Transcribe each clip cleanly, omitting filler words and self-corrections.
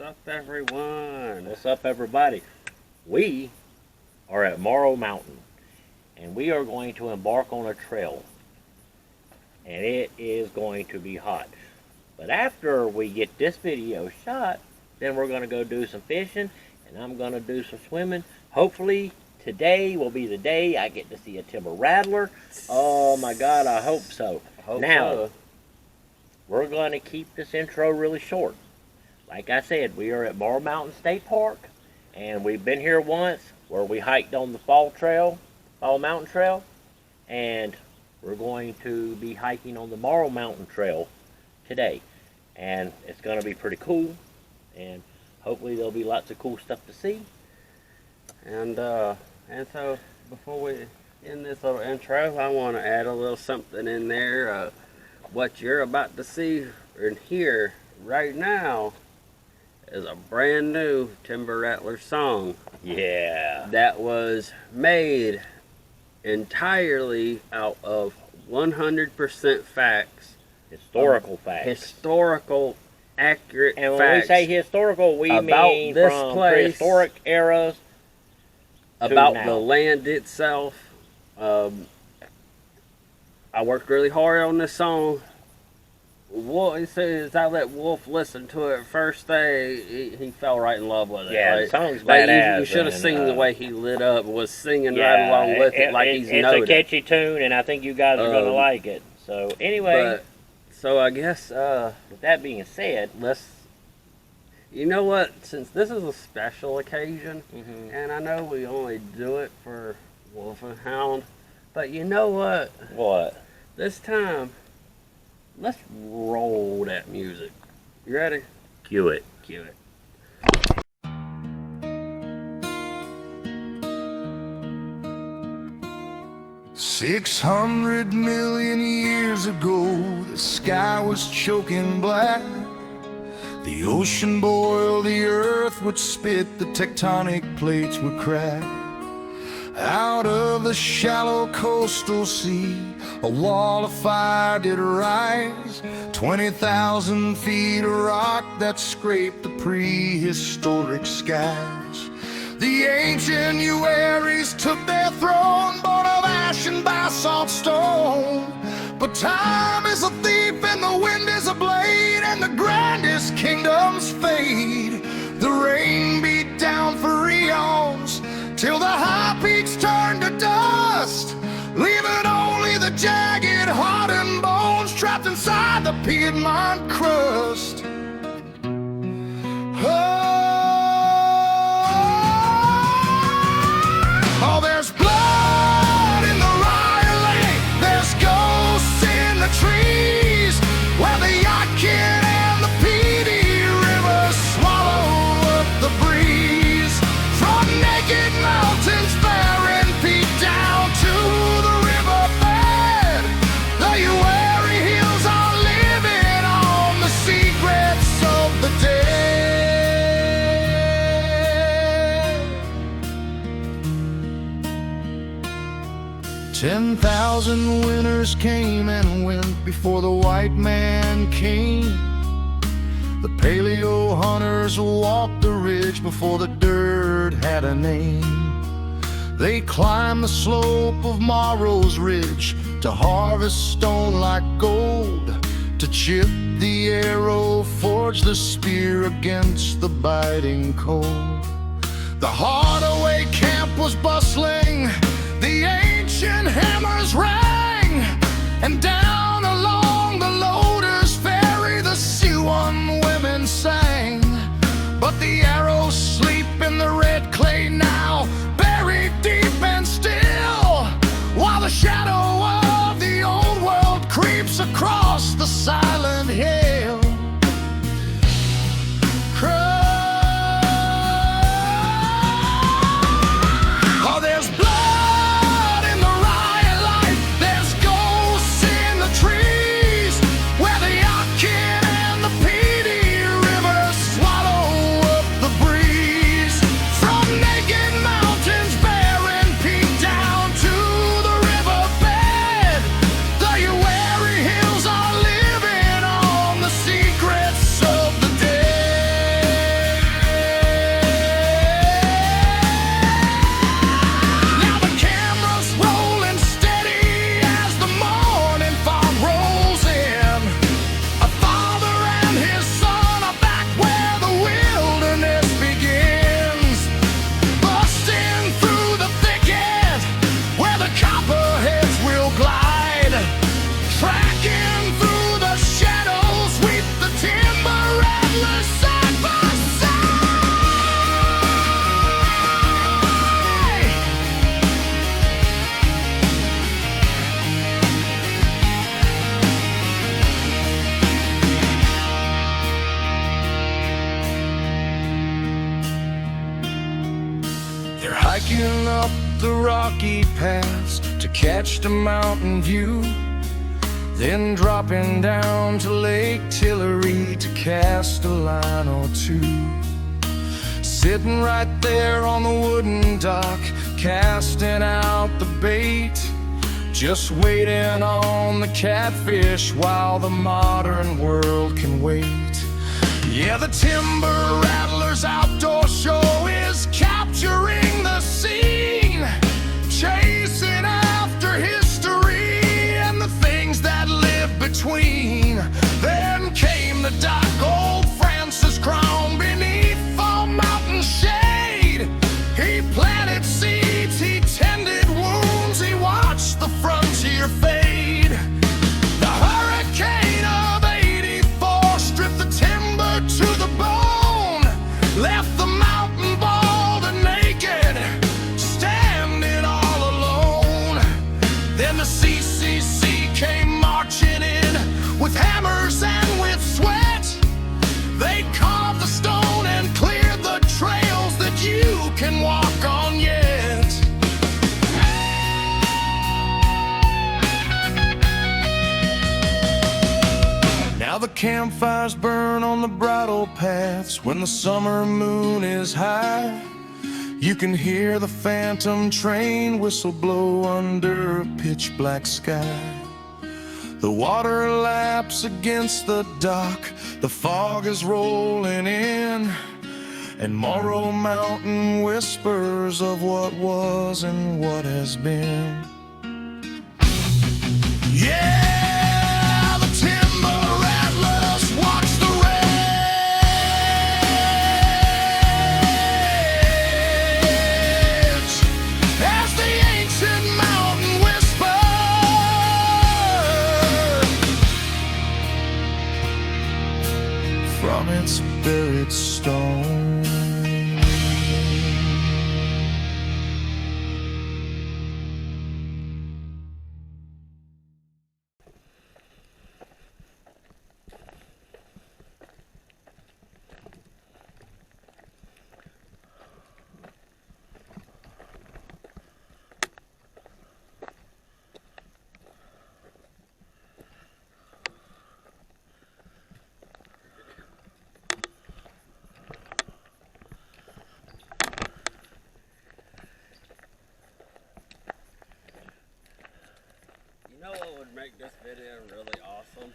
up, everyone? What's up, everybody? We are at Morrow Mountain, and we are going to embark on a trail, and it is going to be hot. But after we get this video shot, then we're going to go do some fishing, and I'm going to do some swimming. Hopefully, today will be the day I get to see a timber rattler. Oh my God, I hope so. We're going to keep this intro really short. Like I said, we are at Morrow Mountain State Park, and we've been here once where we hiked on the Fall Mountain Trail, and we're going to be hiking on the Morrow Mountain Trail today. And it's going to be pretty cool, and hopefully there'll be lots of cool stuff to see. And so before we end this little intro, I want to add a little something in there. What you're about to see and hear right now is a brand new Timber Rattlers song. Yeah. That was made entirely out of 100% facts. Historical facts. Historical, accurate facts. And when we say historical, we mean this from place, prehistoric eras about now. the land itself. I worked really hard on this song. As soon as I let Wolf listen to it first day, he fell right in love with it. Yeah, right? the song's like badass. You should have seen the way he lit up, was singing yeah, right along with it like he's noted. It's a catchy tune, and I think you guys are going to like it. So, anyway. So I guess, with that being said, you know what, since this is a special occasion, and I know we only do it for Wolf and Hound, but you know what? What? This time, let's roll that music. You ready? Cue it. Cue it. 600 million years ago, the sky was choking black. The ocean boiled, the earth would spit, the tectonic plates would crack. Out of the shallow coastal sea, a wall of fire did rise. 20,000 feet of rock that scraped the prehistoric skies. The ancient Uaries took their throne, born of ash and basalt stone. But time is a thief and the wind is a blade, and the grandest kingdoms fade. The rain beat down for eons, till the high peaks turned to dust, leaving only the jagged, hardened bones trapped inside the Piedmont crust. Oh, there's blood in the Rye Lake, there's ghosts in the trees, where the Yadkin and the Petey rivers swallow up the breeze. From naked mountains, barren peak down to the riverbed, the Uari Hills are living on the secrets of the dead. 10,000 winters came and went before the white man came. The paleo hunters walked the ridge before the dirt had a name. They climbed the slope of Morrow's ridge to harvest stone like gold, to chip the arrow, forge the spear against the biting cold. The Hardaway camp was bustling, the ancient hammers rang, and down along the Loader's Ferry the Siouan women sang. But the arrows sleep in the red clay now, buried deep and still, while the shadow of the old world creeps across the silent hill. Oh, there's blood in the Rye Light, there's ghosts in the hiking up the rocky paths to catch the mountain view, then dropping down to Lake Tillery to cast a line or two. Sitting right there on the wooden dock, casting out the bait, just waiting on the catfish while the modern world can wait. Yeah, the Timber Rattlers Outdoor Show is capturing the scene, chasing after history and the things that live between. Then came the dock, old Francis crowned beneath a mountain shade. He planted seeds, he tended wounds, he watched the frontier fade. The hurricane of '84 stripped the timber to the bone, left the mountain bald and naked, standing all alone. Then the CCC came marching in with hammers and with sweat. They carved the stone and cleared the trails that you can walk on yet. Now the campfires burn on the bridle paths when the summer moon is high. You can hear the phantom train whistle blow under a pitch black sky. The water laps against the dock, the fog is rolling in, and Morrow Mountain whispers of what was and what has been. Yeah, the Timber Rattlers watch the rage as the ancient mountain whispers from its buried stone. You know what would make this video really awesome?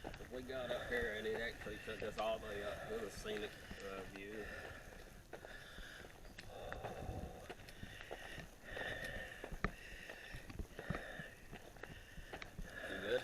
If we got up here and it actually took us all the way up to the scenic view. You good?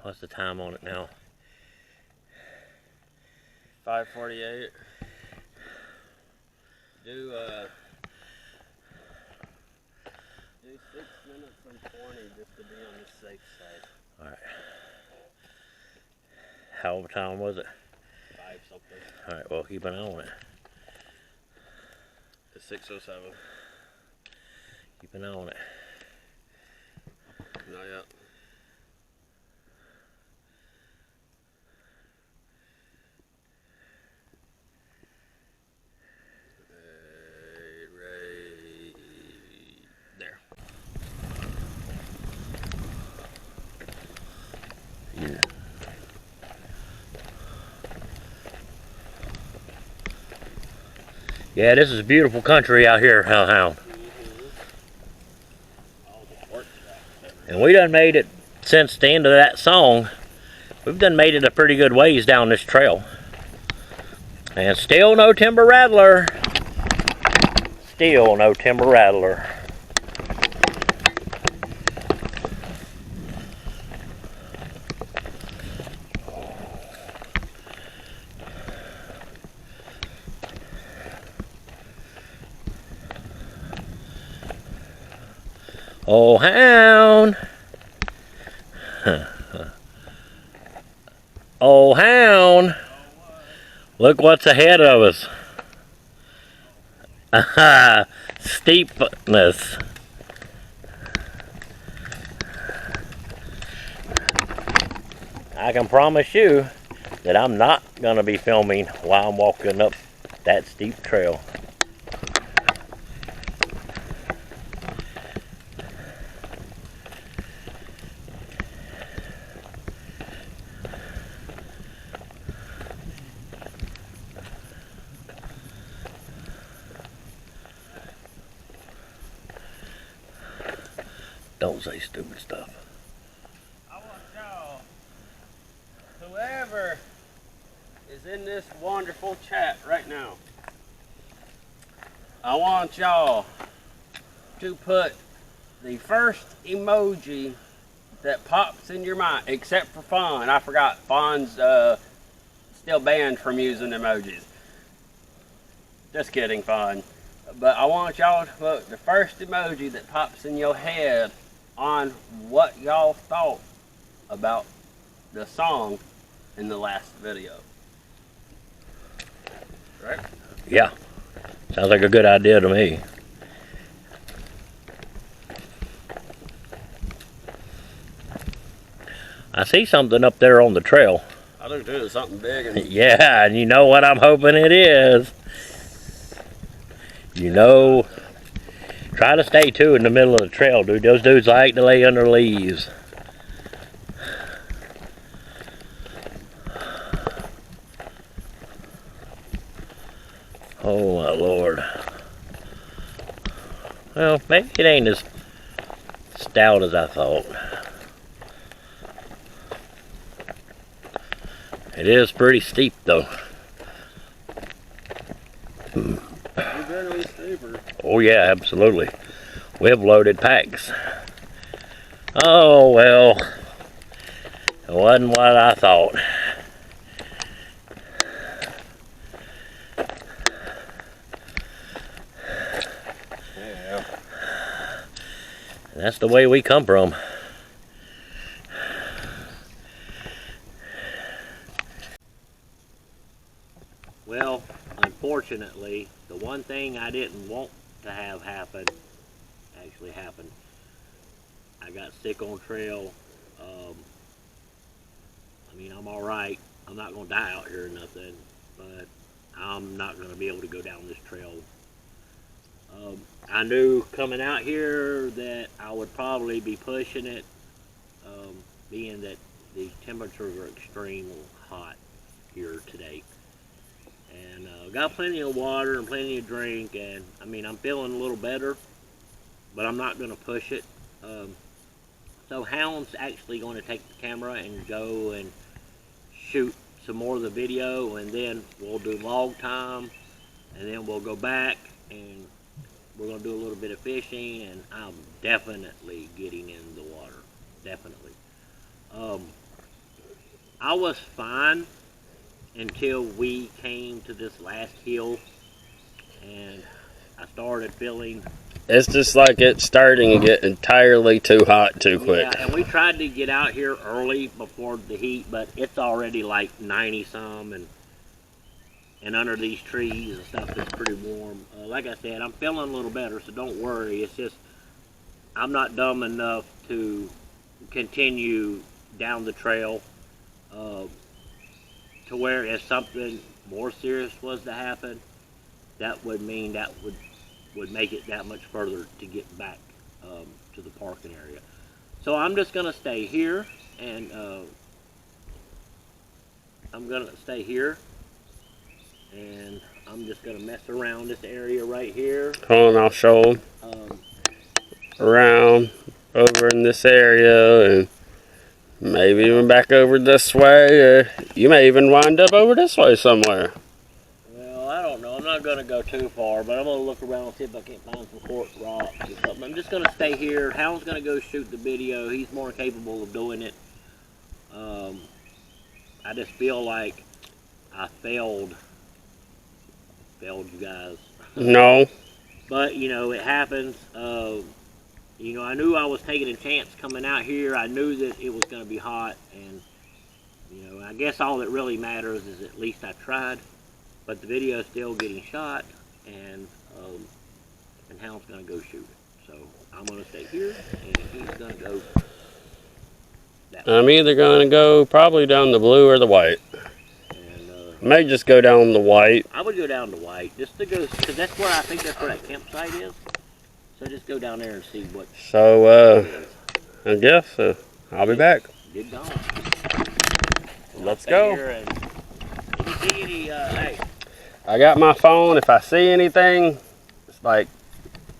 What's the time on it now? 5:48. Do 6 minutes and 20 just to be on the safe side. Alright. How much time was it? 5 something. Alright, well, keep an eye on it. It's 6:07. Keep an eye on it. Not yet. Right there. Yeah. Yeah, this is beautiful country out here, Hound. we done made it since the end of that song. We've done made it a pretty good ways down this trail. And still no timber rattler. Still no timber rattler. Oh, Hound. Oh, Hound. Look what's ahead of us. Steepness. I can promise you that I'm not going to be filming while I'm walking up that steep trail. Don't say stupid stuff. I want y'all, whoever is in this wonderful chat right now, I want y'all to put the first emoji that pops in your mind, except for Fawn. I forgot, Fawn's still banned from using emojis. Just kidding, Fawn. But I want y'all to put the first emoji that pops in your head on what y'all thought about the song in the last video. Right? Yeah. Sounds like a good idea to me. I see something up there on the trail. I do too, something big. And Yeah, and you know what I'm hoping it is. You know, try to stay too in the middle of the trail, dude. Those dudes like to lay under leaves. Oh my Lord. Well, maybe it ain't as stout as I thought. It is pretty steep though. you're generally steeper. Oh yeah, absolutely. We have loaded packs. Oh well, it wasn't what I thought. Yeah. That's the way we come from. Well, unfortunately, the one thing I didn't want to have happen actually happened. I got sick on trail. I mean, I'm alright. I'm not going to die out here or nothing, but I'm not going to be able to go down this trail. I knew coming out here that I would probably be pushing it, being that the temperatures are extremely hot here today. And got plenty of water and plenty of drink, and I mean, I'm feeling a little better, but I'm not going to push it. So Hound's actually going to take the camera and go and shoot some more of the video, and then we'll do log time, and then we'll go back and we're going to do a little bit of fishing, and I'm definitely getting in the water. Definitely. I was fine until we came to this last hill, and I started feeling... It's just like it's starting to get entirely too hot too quick. Yeah, and we tried to get out here early before the heat, but it's already like 90 some, and under these trees and stuff, it's pretty warm. Like I said, I'm feeling a little better, so don't worry. It's just I'm not dumb enough to continue down the trail to where if something more serious was to happen, that would mean that would make it that much further to get back to the parking area. So I'm just going to stay here, and I'm going to stay here, and I'm just going to mess around this area right here. Hold on, I'll show them. Around over in this area, and maybe even back over this way. You may even wind up over this way somewhere. Well, I don't know. I'm not going to go too far, but I'm going to look around and see if I can't find some quartz rocks or something. I'm just going to stay here. Hound's going to go shoot the video. He's more capable of doing it. I just feel like I failed you guys. No. But, you know, it happens. You know, I knew I was taking a chance coming out here. I knew that it was going to be hot. And, you know, I guess all that really matters is at least I tried. But the video is still getting shot. And Hound's going to go shoot it. So I'm going to stay here. And he's going to go that way. I'm either going to go probably down the blue or the white. May just go down the white. I would go down to white just to go, because that's where I think that's where that campsite is. So just go down there and see what. So, I guess I'll be back. Get going. Let's go. If you see any, hey. I got my phone. If I see anything, it's like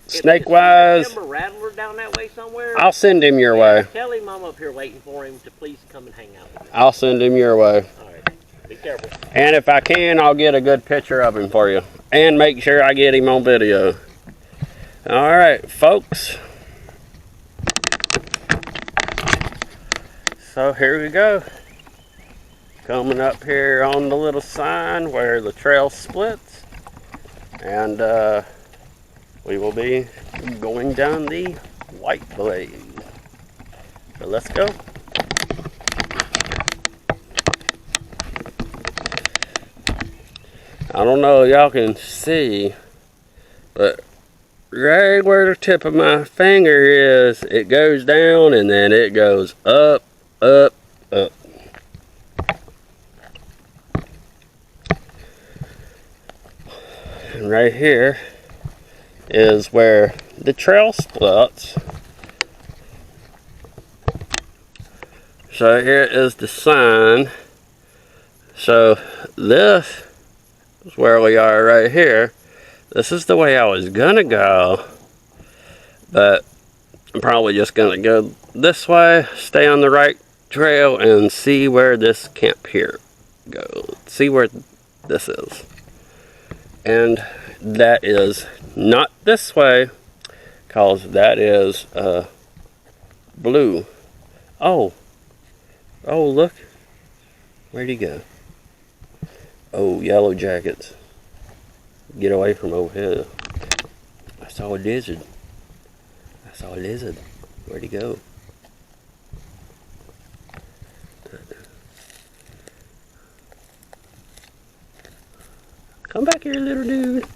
snake-wise, Timber Rattler down that way somewhere. I'll send him your way. Tell him I'm up here waiting for him to please come and hang out with me. I'll send him your way. All right. Be careful. And if I can, I'll get a good picture of him for you. And make sure I get him on video. Alright, folks. So here we go. Coming up here on the little sign where the trail splits. And we will be going down the White Blade. So let's go. I don't know if y'all can see, but right where the tip of my finger is, it goes down and then it goes up, up, up. And right here is where the trail splits. So here is the sign. So this is where we are right here. This is the way I was gonna go, but I'm probably just gonna go this way, stay on the right trail, and see where this camp here goes. See where this is. And that is not this way, cause that is blue. Oh look, where'd he go? Oh, yellow jackets. Get away from over here. I saw a lizard. Where'd he go? Come back here, little dude.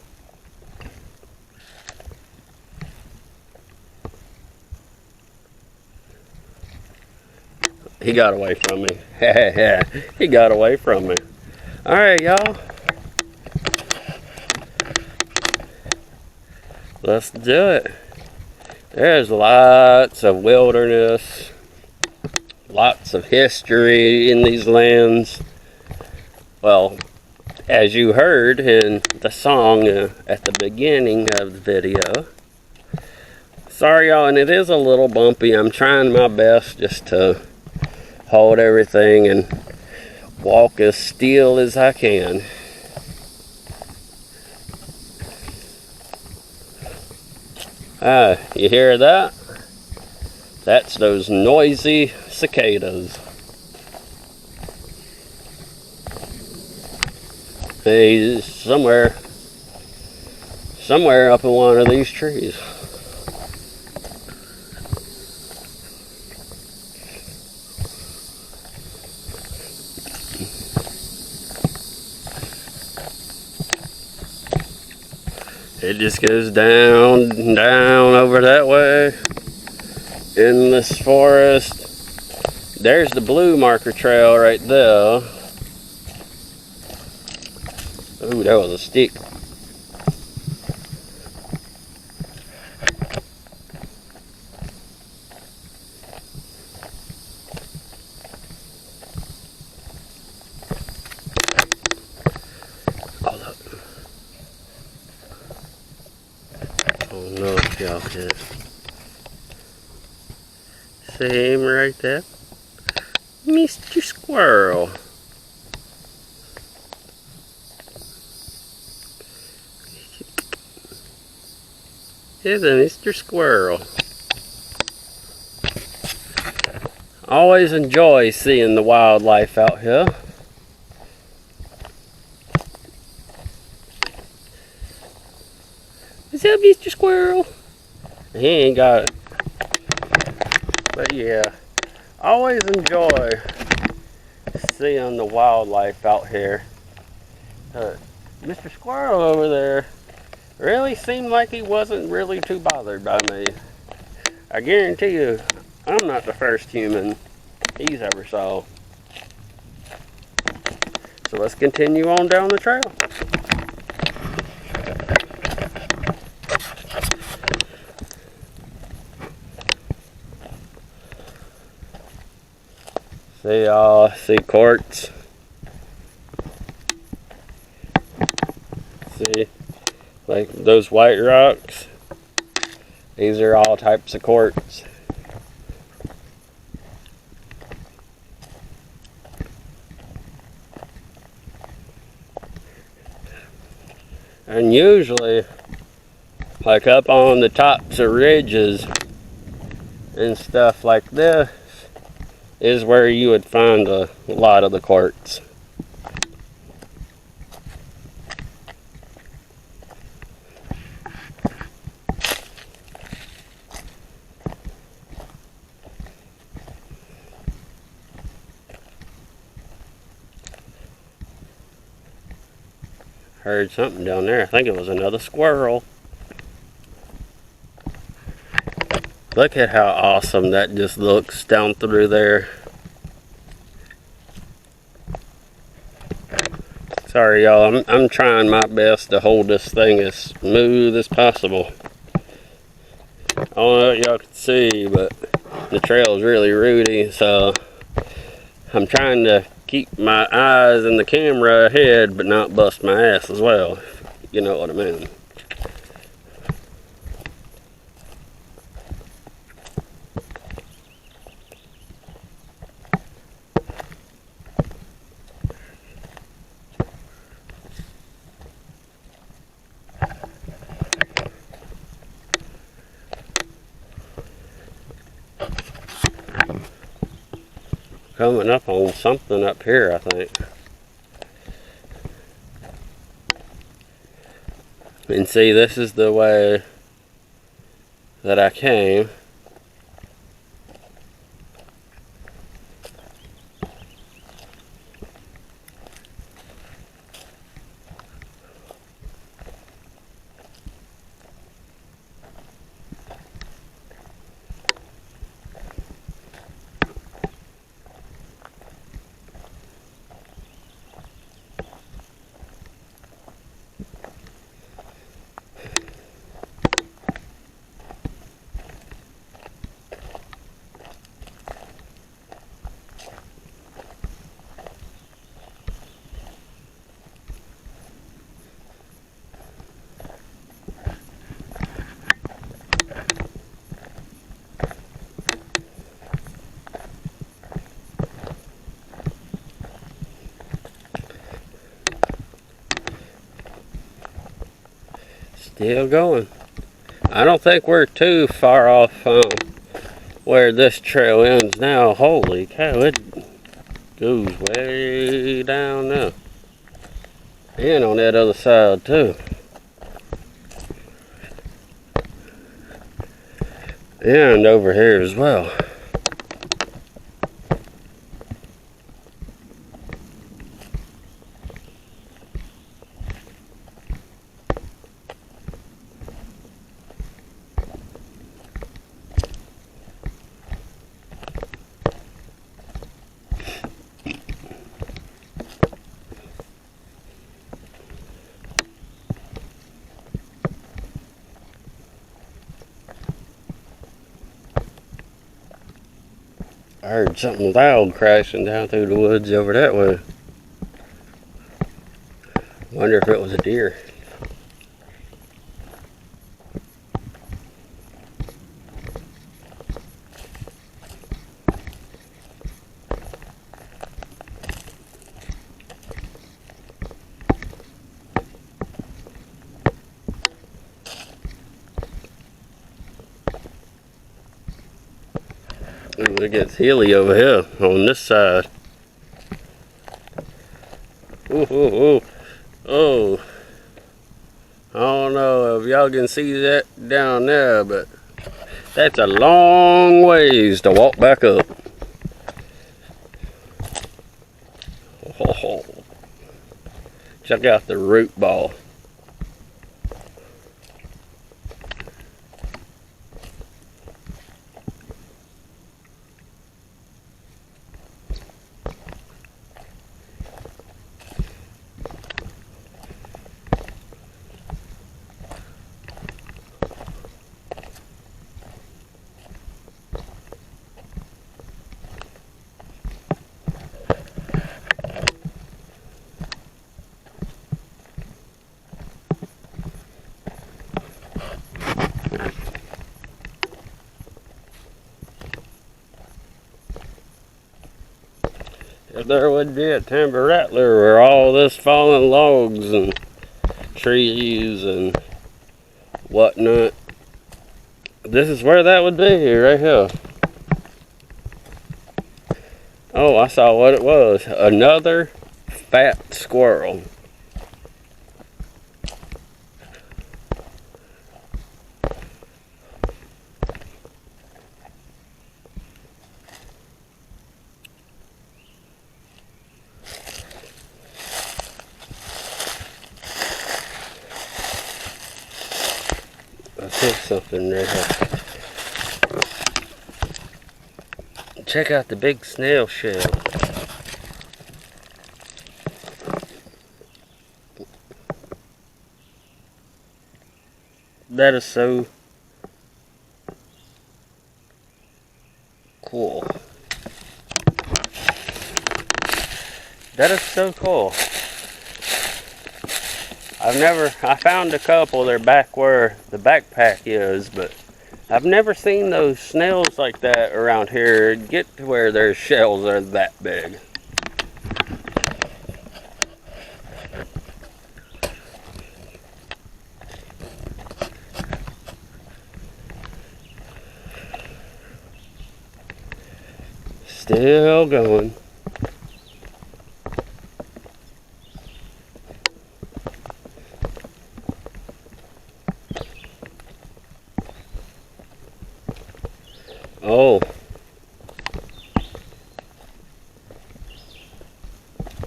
He got away from me. He got away from me. Alright, y'all. Let's do it. There's lots of wilderness, lots of history in these lands. Well, as you heard in the song at the beginning of the video. Sorry, y'all, and it is a little bumpy. I'm trying my best just to hold everything and walk as still as I can. You hear that? That's those noisy cicadas. He's somewhere up in one of these trees. It just goes down over that way in this forest. There's the blue marker trail right there. Ooh, that was a stick. Oh no, y'all could. See him right there? Mr. Squirrel. Here's a Mr. Squirrel. Always enjoy seeing the wildlife out here. What's up, Mr. Squirrel? He ain't got it. But yeah, always enjoy seeing the wildlife out here. Mr. Squirrel over there really seemed like he wasn't really too bothered by me. I guarantee you, I'm not the first human he's ever saw. So let's continue on down the trail. See y'all, see quartz. See, like those white rocks. These are all types of quartz. And usually, like up on the tops of ridges and stuff like this, is where you would find a lot of the quartz. Heard something down there. I think it was another squirrel. Look at how awesome that just looks down through there. Sorry y'all, I'm trying my best to hold this thing as smooth as possible. I don't know what y'all can see, but the trail is really rooty, so I'm trying to keep my eyes in the camera ahead, but not bust my ass as well. You know what I mean. Coming up on something up here, I think. And see, this is the way that I came. Still going. I don't think we're too far off where this trail ends now. Holy cow, it goes way down now. And on that other side too. And over here as well. I heard something loud crashing down through the woods over that way. Wonder if it was a deer. Ooh, it gets hilly over here on this side. Ooh, ooh, ooh. Oh, I don't know if y'all can see that down there, but that's a long ways to walk back up. Oh, check out the root ball. If there would be a timber rattler where all this fallen logs and trees and whatnot, this is where that would be, right here. Oh, I saw what it was. Another fat squirrel. I see something right here. Check out the big snail shell. That is so cool. That is so cool. I found a couple, they're back where the backpack is, but I've never seen those snails like that around here get to where their shells are that big. Still going. Oh,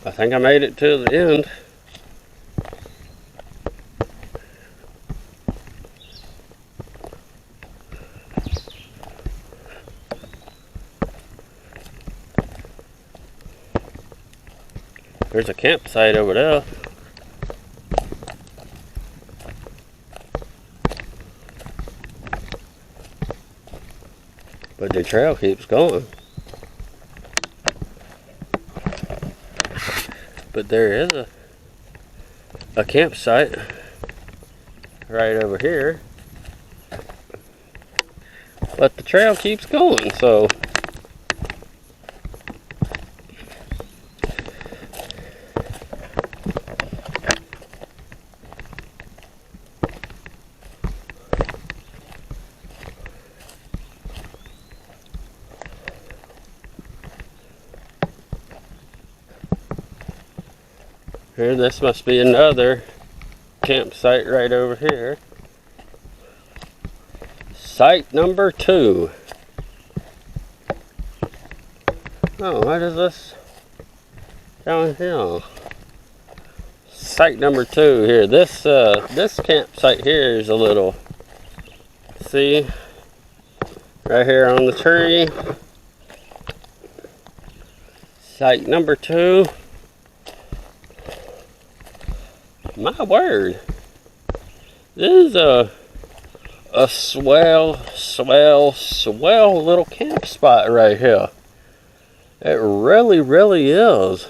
I think I made it to the end. There's a campsite over there. But the trail keeps going. But there is a campsite right over here. But the trail keeps going, so here, this must be another campsite right over here. Site number 2. Oh, what is this downhill? Site number 2 here. This campsite here is a little, see, right here on the tree. Site number 2. My word, this is a swell little camp spot right here. It really is.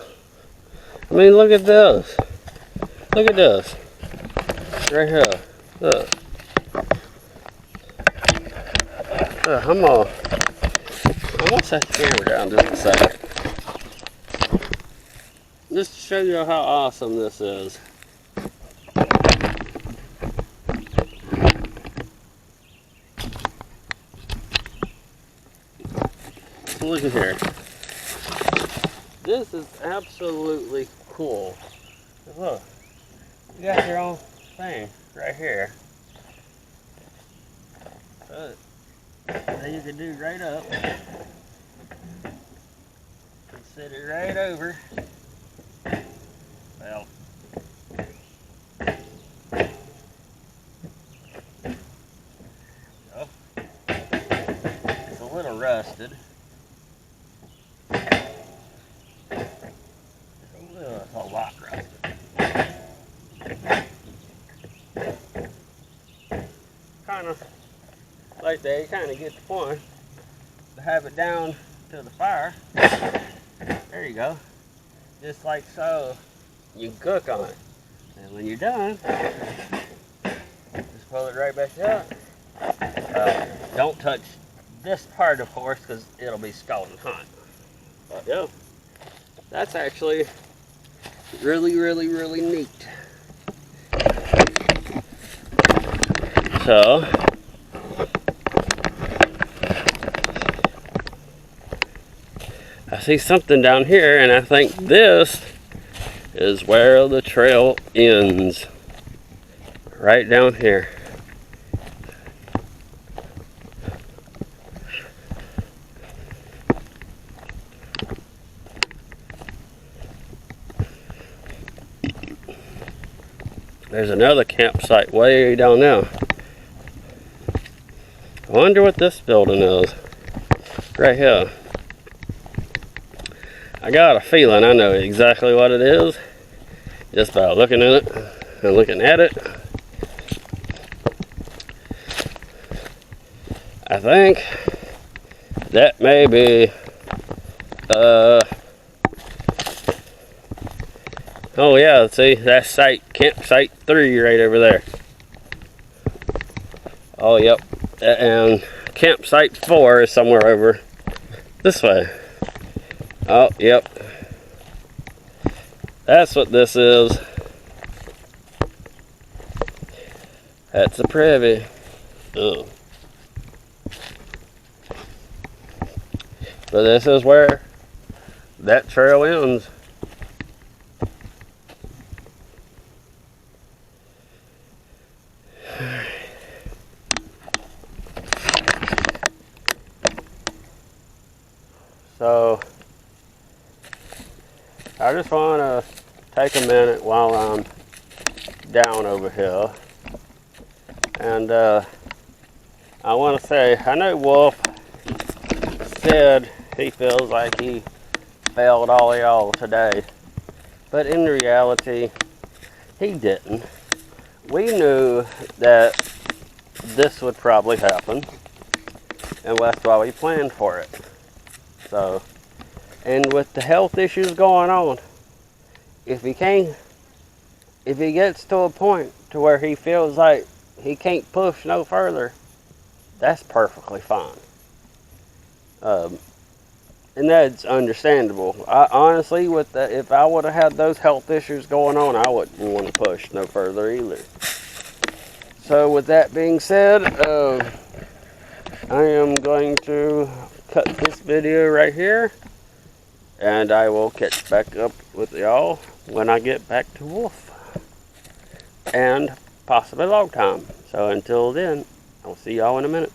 I mean, look at this. Look at this. Right here. Look. I'm gonna set the camera down just a second. Just to show you how awesome this is. look at here. This is absolutely cool. Look, you got your own thing right here. Then you can do right up and sit it right over. Well, so, it's a little rusted. It's a lot rusted. Kind of like that, you kind of get the point to have it down to the fire. There you go. Just like so, you can cook on it. And when you're done, just pull it right back up. Don't touch this part, of course, because it'll be scalding hot. But yeah, that's actually really, really, really neat. So, I see something down here, and I think this is where the trail ends. Right down here. There's another campsite way down there. I wonder what this building is. Right here. I got a feeling I know exactly what it is just by looking at it and looking at it. I think that may be oh yeah, see, that's campsite 3 right over there. Oh yep, and campsite 4 is somewhere over this way. Oh, yep. That's what this is. That's a privy. Oh. But this is where that trail ends. So, I just want to take a minute while I'm down over here, and I want to say, I know Wolf said he feels like he failed all y'all today, but in reality, he didn't. We knew that this would probably happen, and that's why we planned for it. So, and with the health issues going on, if he gets to a point to where he feels like he can't push no further, that's perfectly fine. And that's understandable. I honestly, if I would have had those health issues going on, I wouldn't want to push no further either. So with that being said, I am going to cut this video right here, and I will catch back up with y'all when I get back to Wolf and possibly log time. So until then, I'll see y'all in a minute.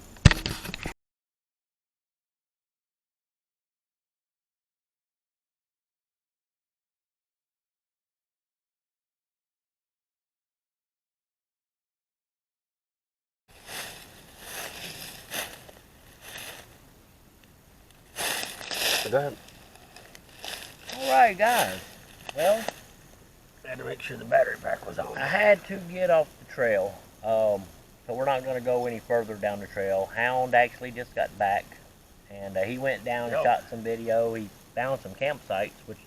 Go ahead. Alright guys, well, I had to make sure the battery pack was on. I had to get off the trail, so we're not going to go any further down the trail. Hound actually just got back, and he went down and shot some video. He found some campsites, which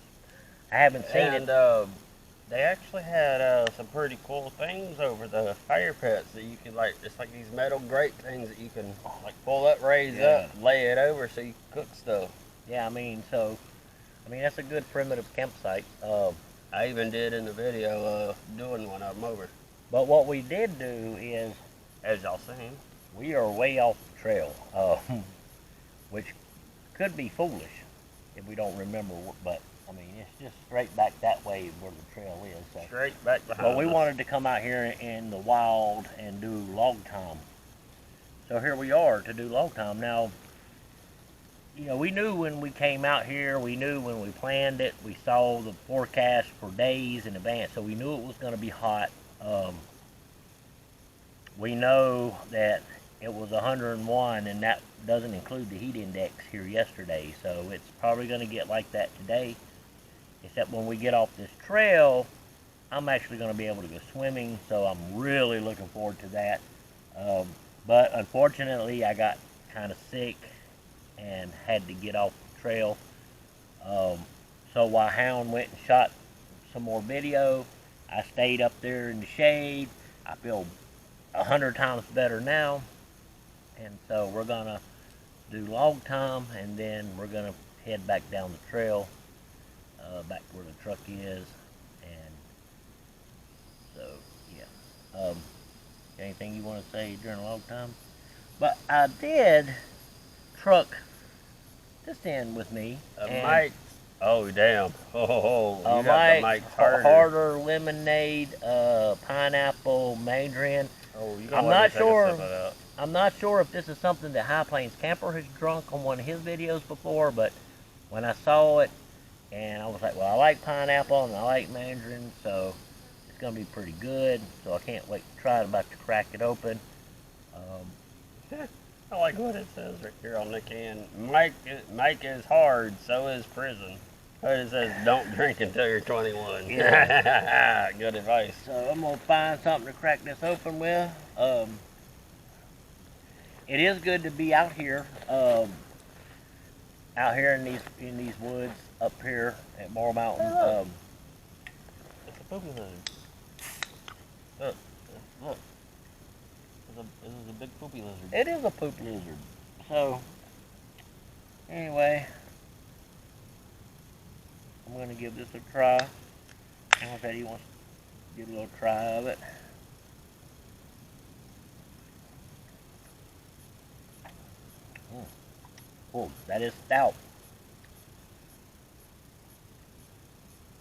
I haven't seen And they actually had some pretty cool things over the fire pits that you could it's like these metal grate things that you can like pull up, raise up, lay it over so you can cook stuff. Yeah, I mean that's a good primitive campsite. I even did in the video doing one of them over. But what we did do is, as y'all seen, we are way off the trail, which could be foolish if we don't remember, but I mean, it's just straight back that way where the trail is. So. Straight back behind But we us. wanted to come out here in the wild and do log time. So here we are to do log time. Now, you know, we knew when we came out here, we knew when we planned it, we saw the forecast for days in advance, so we knew it was going to be hot. We know that it was 101, and that doesn't include the heat index here yesterday, so it's probably going to get like that today. Except when we get off this trail, I'm actually going to be able to go swimming, so I'm really looking forward to that. But unfortunately, I got kind of sick and had to get off the trail. So while Hound went and shot some more video, I stayed up there in the shade. I feel 100 times better now. And so we're going to do log time, and then we're going to head back down the trail. Back where the truck is, and so yeah. Anything you want to say during log time? But I did truck this in with me. Mike. Oh damn! Oh, you got the Mike harder lemonade, pineapple, mandarin. Oh, you I'm not sure. I'm not sure if this is something that High Plains Camper has drunk on one of his videos before, but when I saw it. And I was like, well, I like pineapple and I like mandarin, so it's going to be pretty good. So I can't wait to try it. I'm about to crack it open. I like what it says right here on the can. Mike is hard, so is prison. But it says, don't drink until you're 21. Yeah. Good advice. So I'm going to find something to crack this open with. It is good to be out here. Out here in these woods up here at Morrow Mountain. It's a poopy lizard. Look. This is a big poopy lizard. It is a poop lizard. So, anyway, I'm going to give this a try. Uncle Teddy wants to give a little try of it. Oh, that is stout.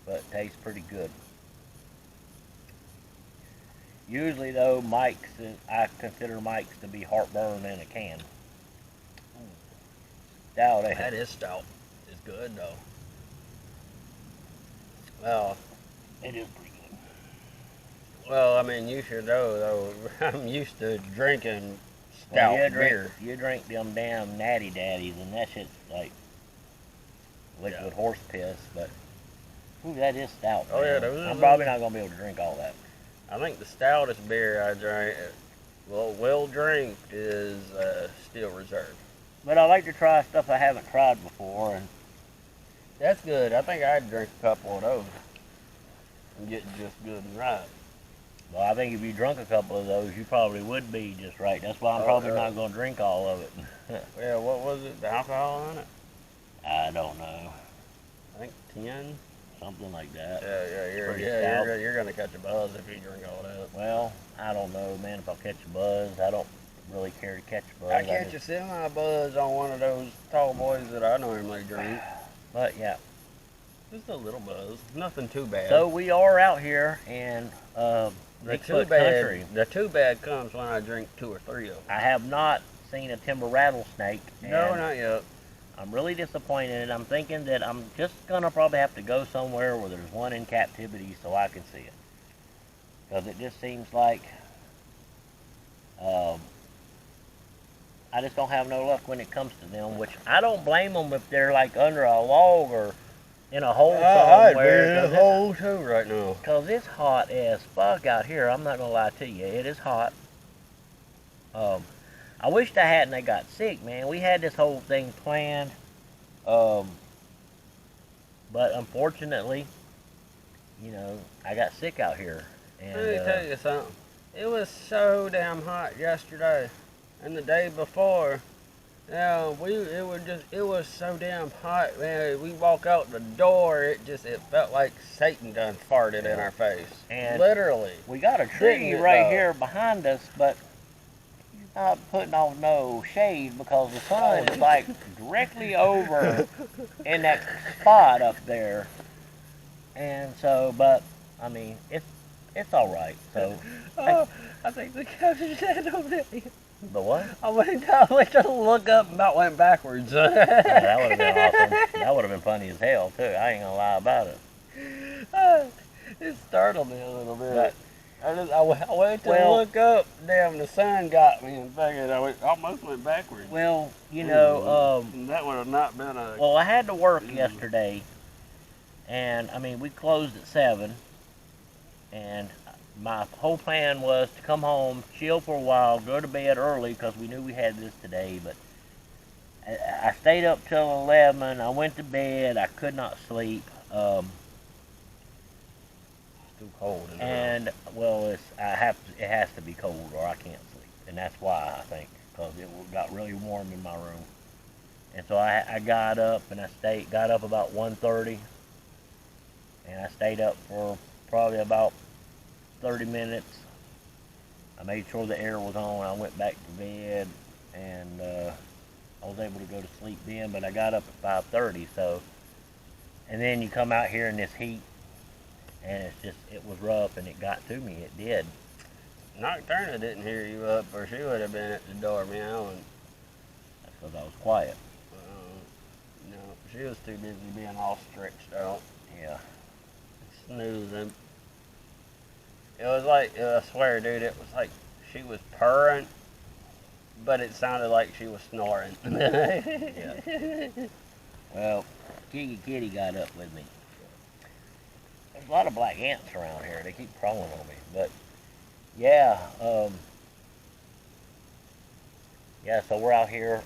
But it tastes pretty good. Usually though, I consider Mike's to be heartburn in a can. Stout, eh? That is stout. It's good though. Well, it is pretty good. Well, I mean, you should know though. I'm used to drinking stout beer. You drink them damn natty daddies, and that shit's like liquid horse piss. But ooh, that is stout. Oh man. yeah, I'm probably not gonna be able to drink all that. I think the stoutest beer I drank, will drink, is Steel Reserve. But I like to try stuff I haven't tried before, and that's good. I think I'd drink a couple of those and get just good and right. Well, I think if you drunk a couple of those, you probably would be just right. That's why I'm probably not going to drink all of it. Yeah, what was it? The alcohol in it? I don't know. I think 10. Something like that. You're gonna catch a buzz if you drink all that. Well, I don't know, man. If I'll catch a buzz, I don't really care to catch a buzz. I catch a semi-buzz on one of those tall boys that I normally drink. But yeah, just a little buzz, nothing too bad. So we are out here in Bigfoot country. The too bad comes when I drink 2 or 3 of them. I have not seen a timber rattlesnake. No, not yet. I'm really disappointed. I'm thinking that I'm just gonna probably have to go somewhere where there's one in captivity so I can see it. Because it just seems like I just don't have no luck when it comes to them, which I don't blame them if they're like under a log or in a hole somewhere. I'd be in a hole too right now. Because it's hot as fuck out here. I'm not gonna lie to you. It is hot. I wished I hadn't. I got sick, man. We had this whole thing planned, but unfortunately, you know, I got sick out here. And, let me tell you something. It was so damn hot yesterday, and the day before. Yeah, it was so damn hot, man. We walk out the door, it felt like Satan done farted in our face. And literally. We got a tree right here behind us, but you not putting on no shade because the sun is like directly over in that spot up there. And so, but I mean, it's all right. So, Oh, I think the caption said over there. the what? I went to look up and about went backwards. Oh, that would have been awesome. That would have been funny as hell too. I ain't gonna lie about it. It startled me a little bit. But- I went to Well- look up. Damn, the sun got me and figured almost went backwards. Well, you know, And that would have not been a. well, I had to work yesterday, and I mean, we closed at 7, and my whole plan was to come home, chill for a while, go to bed early because we knew we had this today. But I stayed up till 11. I went to bed. I could not sleep. Too cold. In And well, it has to be cold or I can't sleep, and that's why I think because it got really warm in my room, and so I got up and I got up about 1:30, and I stayed up for probably about 30 minutes. I made sure the air was on. I went back to bed, and I was able to go to sleep then. But I got up at 5:30, so and then you come out here in this heat. And it was rough, and it got to me. It did. Nocturna didn't hear you up, or she would have been at the door meowing. That's because I was quiet. No, she was too busy being all stretched out, Yeah. snoozing. It was like, I swear, dude, it was like she was purring, but it sounded like she was snoring. Yeah. Well, Kitty got up with me. There's a lot of black ants around here. They keep crawling on me. But, yeah. Yeah, so we're out here.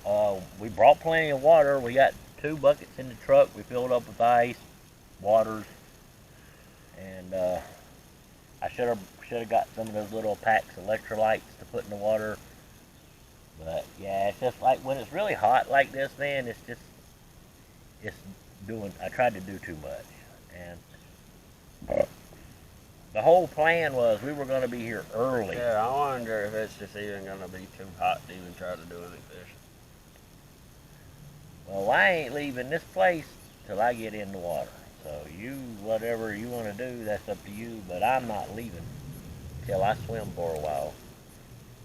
We brought plenty of water. We got 2 buckets in the truck. We filled up with ice, waters. And I should have got some of those little packs of electrolytes to put in the water. But, yeah, it's just like when it's really hot like this, man, I tried to do too much. And the whole plan was we were going to be here early. Yeah, I wonder if it's just even going to be too hot to even try to do any fishing. Well, I ain't leaving this place till I get in the water. So whatever you want to do, that's up to you. But I'm not leaving till I swim for a while.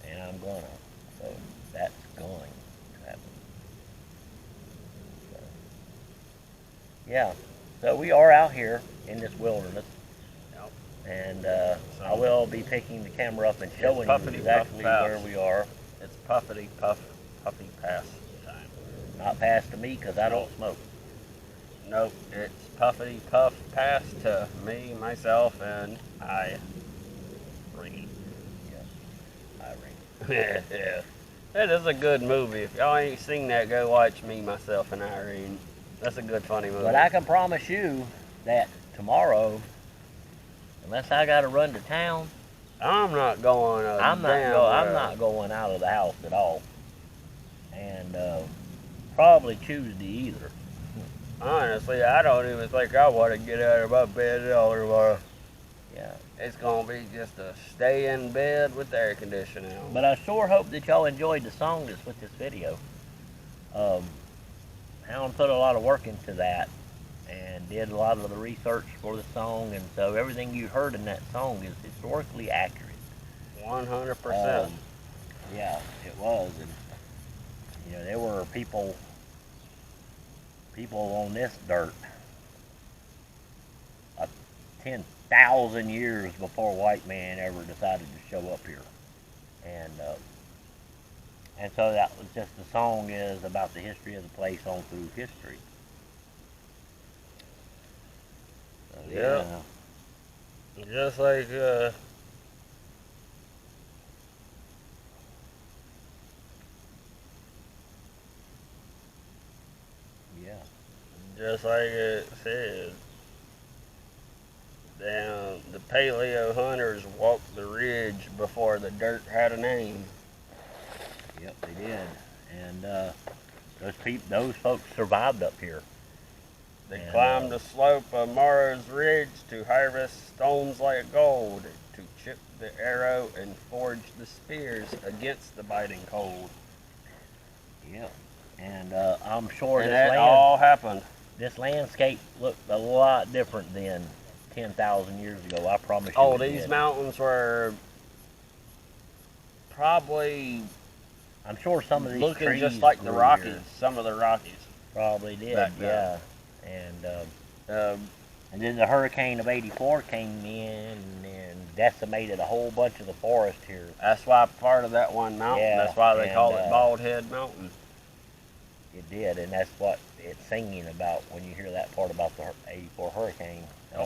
And I'm gonna. So that's going to happen. So, yeah. So we are out here in this wilderness. Yep. And I will be picking the camera up and showing you exactly where we are. It's puffy pass time. Not past to me because I don't smoke. Nope, it's puffy puff pass to me, myself, and I. Irene. Yes, Irene. Yeah. That is a good movie. If y'all ain't seen that, go watch Me, Myself, and Irene. That's a good, funny movie. But I can promise you that tomorrow, unless I got to run to town, I'm not going. I'm not going out of the house at all, and probably Tuesday either. Honestly, I don't even think I want to get out of my bed at all tomorrow. Yeah. It's gonna be just to stay in bed with the air conditioning on. But I sure hope that y'all enjoyed the song that's with this video. Hound put a lot of work into that and did a lot of the research for the song, and so everything you heard in that song is historically accurate. 100%. Yeah, it was, and you know there were people on this dirt 10,000 years before white man ever decided to show up here, and so that was just the song is about the history of the place on through history. So, Yeah. Just like yeah. just like it said, down the paleo hunters walked the ridge before the dirt had a name. Yep, they did, and those folks survived up here. They And, climbed the slope of Morrow's ridge to harvest stones like gold, to chip the arrow and forge the spears against the biting cold. Yep. And I'm sure And that all happened. this landscape looked a lot different than 10,000 years ago. I promise you. Oh, it these did. mountains were probably I'm sure some of these looking trees just like the grew Rockies. here. Some of the Rockies. Probably did, back yeah. then. And then the hurricane of '84 came in and decimated a whole bunch of the forest here. That's why part of that one mountain. Yeah, That's why they and, call it Bald Head Mountain. It did, and that's what it's singing about when you hear that part about the '84 hurricane. It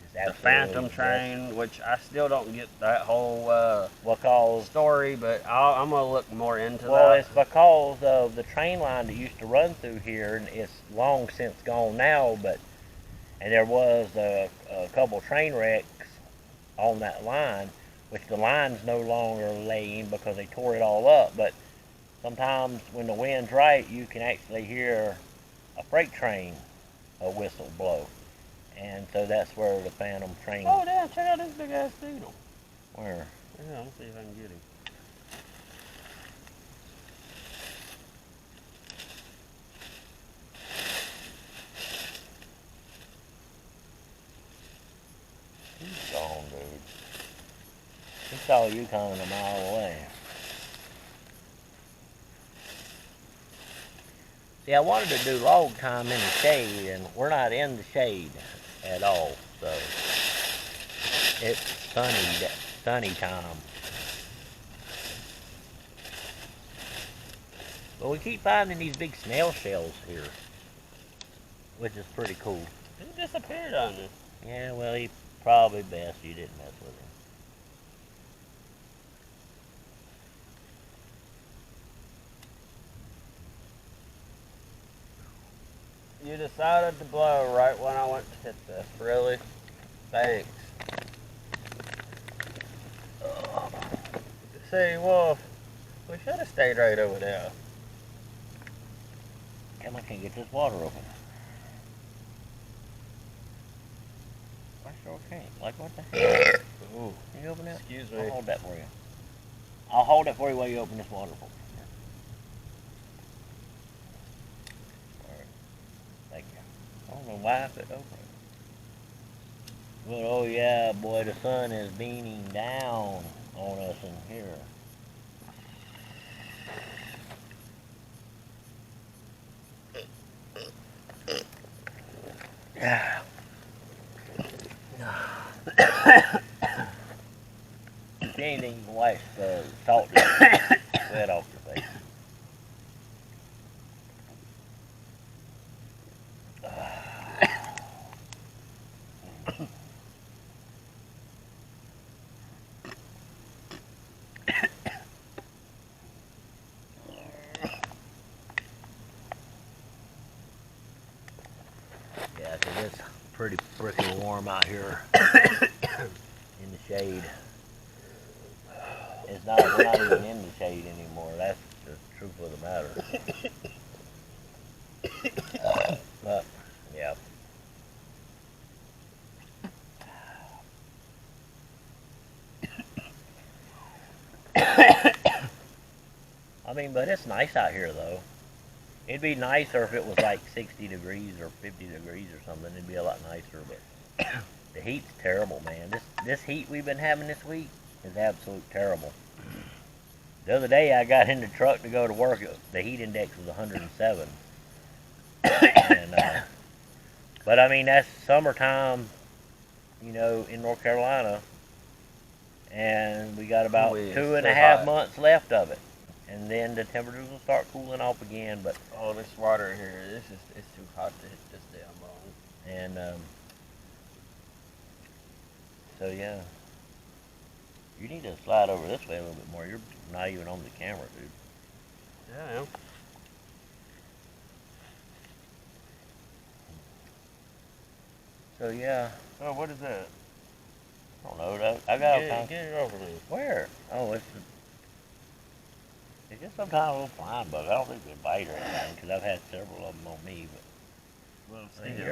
just The absolutely Phantom Train, which I still don't get that whole because story, but I'm gonna look more into well, that. it's because of the train line that used to run through here, and it's long since gone now. And there was a couple train wrecks on that line, which the line's no longer laying because they tore it all up. But sometimes when the wind's right, you can actually hear a freight train whistle blow. And so that's where the Phantom Train... Oh, damn, check out this big-ass beetle. Where? Yeah, let's see if I can get him. He's gone, dude. He saw you coming a mile away. See, I wanted to do log time in the shade, and we're not in the shade at all, so it's sunny time. But we keep finding these big snail shells here, which is pretty cool. He disappeared on us. Yeah, well, he probably best you didn't mess with him. You decided to blow right when I went to hit this. Really? Thanks. See, Wolf, we should have stayed right over there. Damn, I can't get this water open. I sure can't. Like, what the heck? Ooh, Can you open that? excuse I'll me. hold that for you. I'll hold it for you while you open this water for me. Alright. Thank you. I don't know why I could open it. But oh yeah, boy, the sun is beaming down on us in here. Yeah. If anything, you can wash the salt sweat off your face. Yeah, 'cause it's pretty freaking warm out here in the shade. It's not, we're not even in the shade anymore. That's the truth of the matter. But, yeah. I mean, but it's nice out here, though. It'd be nicer if it was like 60 degrees or 50 degrees or something. It'd be a lot nicer, but the heat's terrible, man. This heat we've been having this week is absolute terrible. The other day I got in the truck to go to work. The heat index was 107. And, but I mean, that's summertime, you know, in North Carolina. And we got about Oh, yeah, 2.5 so months left of it. And then the temperatures will start cooling off again. But Oh, this water here, it's too hot to hit this damn bone. and so yeah, you need to slide over this way a little bit more. You're not even on the camera, dude. Yeah, I am. So yeah, Oh, what is that? I don't know. I got all Get, kinds. get it over me. Where? Oh, it's just some kind of little flying bug. I don't think they bite or anything because I've had several of them on me. But Well, I mean, see,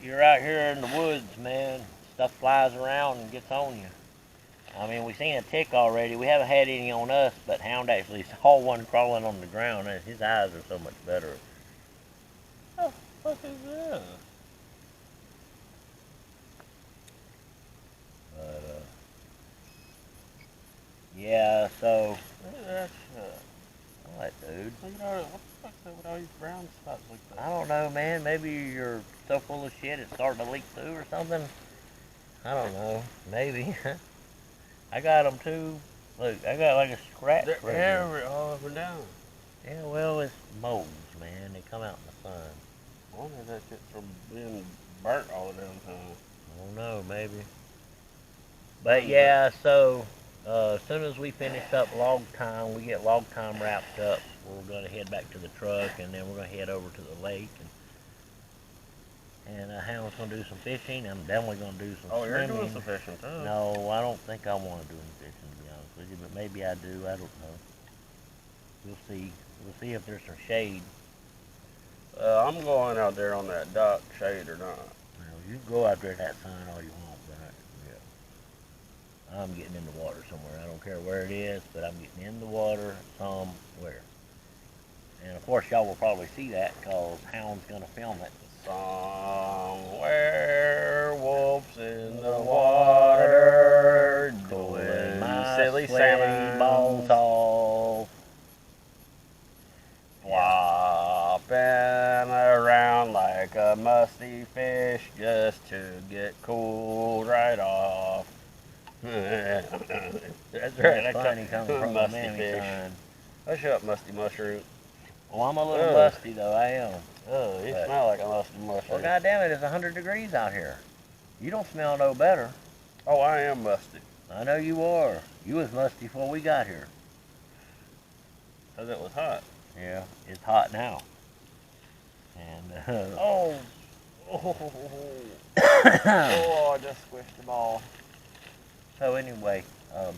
you're out here in the woods, man. Stuff flies around and gets on you. I mean, we've seen a tick already. We haven't had any on us, but Hound actually saw one crawling on the ground, and his eyes are so much better. What the fuck is this? But, yeah, so, Look at that shit. what, dude? Look at all, what the fuck's up with all these brown spots like that? I don't know, man. Maybe you're so full of shit it's starting to leak through or something. I don't know. Maybe. I got them too. Look, I got like a scratch They're right here. every, all up and down. Yeah, well, it's moles, man. They come out in the sun. I wonder if that shit's from being burnt all the damn time. I don't know, maybe. But yeah, so as soon as we finish up log time, we get log time wrapped up, we're going to head back to the truck, and then we're going to head over to the lake. And Hound's going to do some fishing. I'm definitely going to do some Oh, swimming. you're doing some fishing too? No, I don't think I want to do any fishing, to be honest with you, but maybe I do. I don't know. We'll see. We'll see if there's some shade. I'm going out there on that dock, shade or not. Well, you can go out there in that sun all you want, but I'm getting in the water somewhere. I don't care where it is, but I'm getting in the water somewhere. And of course, y'all will probably see that because Hound's going to film it. Somewhere, wolves in the water, doing My silly sweaty salmon balls off. flopping around like a musty fish just to get cooled right off. That's right. That's funny coming from a musty mammy fish. son. Hush up, musty mushroom. Well, I'm a little Ugh. musty though. I am. Oh, you But- smell like a musty mushroom. Well, goddamn it, it's 100 degrees out here. You don't smell no better. Oh, I am musty. I know you are. You was musty before we got here. Because it was hot. Yeah, it's hot now. And Oh. Oh, I just squished the ball. so anyway, Oh.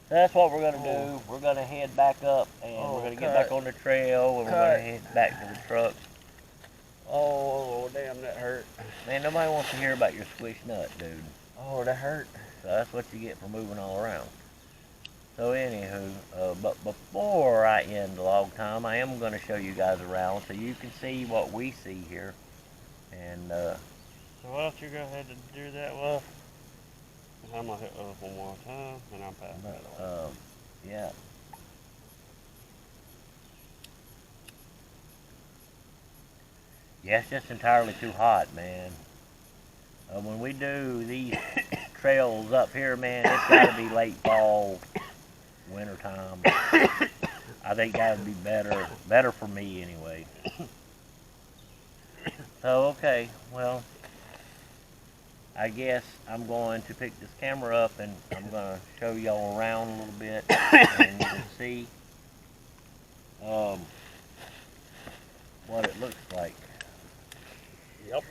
that's what we're gonna do. We're gonna head back up, and Oh, we're gonna get cut. back on the trail, and we're Cut. gonna head back to the truck. Oh, damn, that hurt. Man, nobody wants to hear about your squished nut, dude. Oh, that hurt. So that's what you get for moving all around. So anywho, but before I end the log time, I am going to show you guys around so you can see what we see here. And So why don't you go ahead and do that, Wolf? I'm going to hit Wolf one more time, and I'm past that on. yeah. Yeah, it's just entirely too hot, man. When we do these trails up here, man, it's got to be late fall, winter time. I think that would be better for me anyway. So, okay, well, I guess I'm going to pick this camera up and I'm going to show y'all around a little bit and you can see what it looks like. Yep.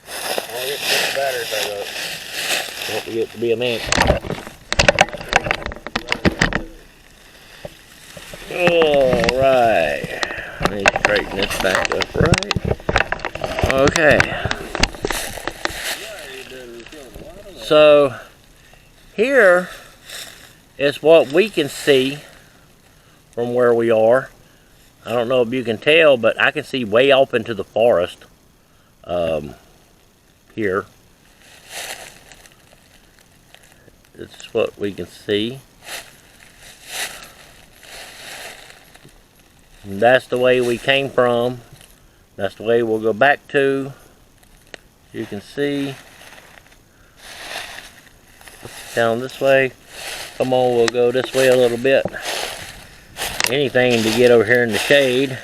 I'll get this battery turned up. Don't forget to be a man. Alright. Let me straighten this back up right. Okay. So, here is what we can see from where we are. I don't know if you can tell, but I can see way off into the forest here. This is what we can see. And that's the way we came from. That's the way we'll go back to. You can see. Down this way. Come on, we'll go this way a little bit. Anything to get over here in the shade.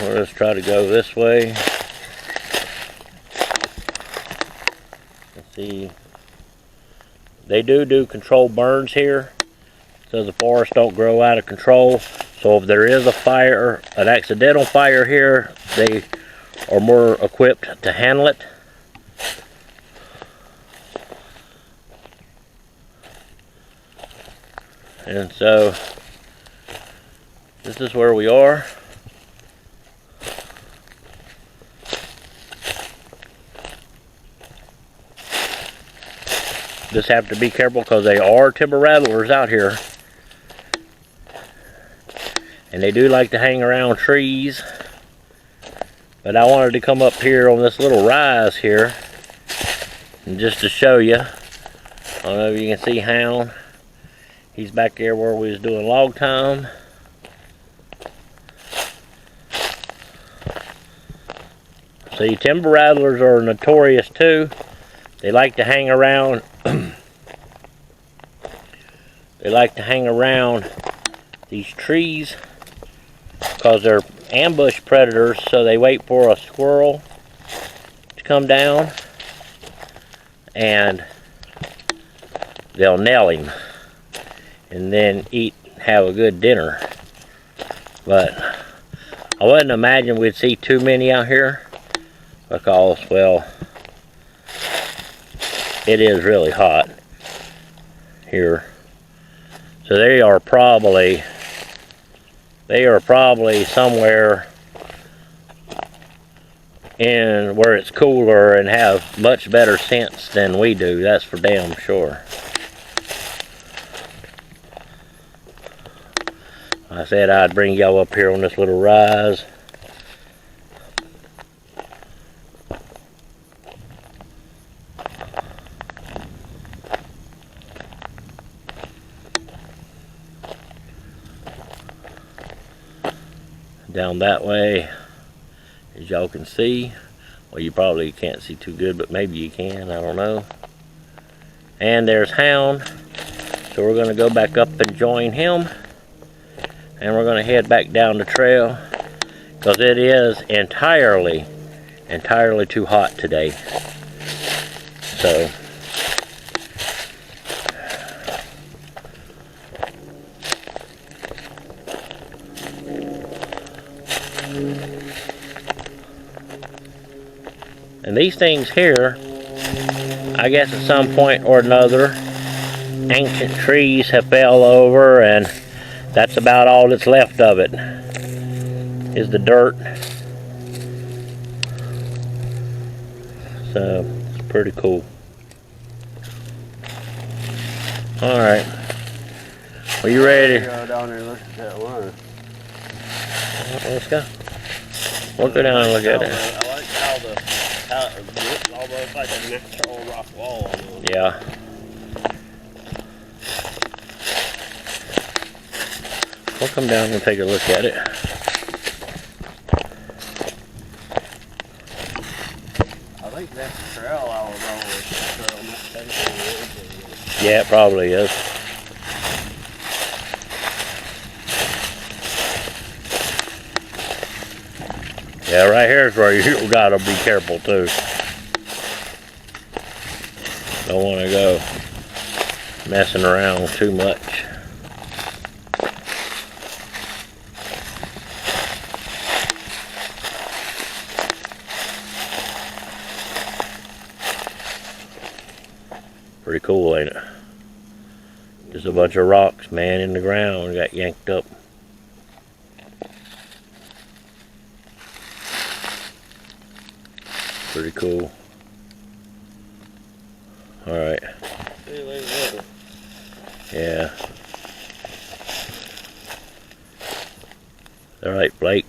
Let's try to go this way. Let's see. They do controlled burns here, so the forest don't grow out of control. So if there is a fire, an accidental fire here, they are more equipped to handle it. And so this is where we are. Just have to be careful because they are timber rattlers out here. And they do like to hang around trees. But I wanted to come up here on this little rise here. And just to show you. I don't know if you can see Hound. He's back there where we was doing log time. See, timber rattlers are notorious too. They like to hang around. They like to hang around these trees because they're ambush predators, so they wait for a squirrel to come down and they'll nail him and then have a good dinner. But I wouldn't imagine we'd see too many out here because, well, it is really hot here. So they are probably somewhere in where it's cooler and have much better sense than we do. That's for damn sure. I said I'd bring y'all up here on this little rise. Down that way, as y'all can see. Well, you probably can't see too good, but maybe you can, I don't know. And there's Hound. So we're gonna go back up and join him. And we're gonna head back down the trail because it is entirely too hot today. So and these things here, I guess at some point or another, ancient trees have fell over and that's about all that's left of it, is the dirt. So, it's pretty cool. Alright. Are you ready? Go down there and look at that one. Let's go. We'll go down and look at it. I like how it's almost like a natural rock wall. Yeah. We'll come down and take a look at it. I think that's the trail I was on with the trail. Yeah, it probably is. Yeah, right here is where you gotta be careful too. Don't want to go messing around too much. Pretty cool, ain't it? Just a bunch of rocks, man, in the ground got yanked up. Pretty cool. Alright. Yeah. Alright, Blake.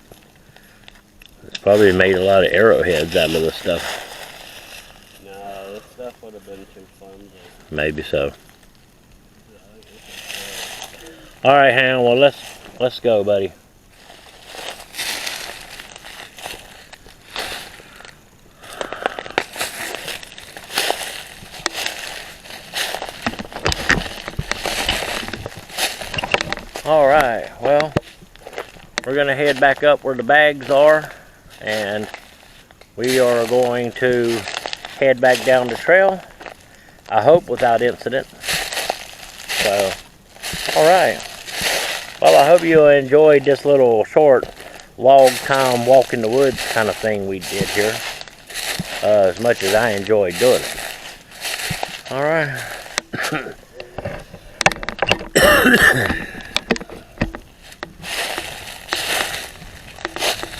It's probably made a lot of arrowheads out of this stuff. No, this stuff would have been too fun. Maybe so. Alright, Hound, well let's go, buddy. Alright, well, we're going to head back up where the bags are, and we are going to head back down the trail, I hope without incident. So, alright. Well, I hope you enjoyed this little short log time walk in the woods kind of thing we did here, as much as I enjoyed doing it. Alright.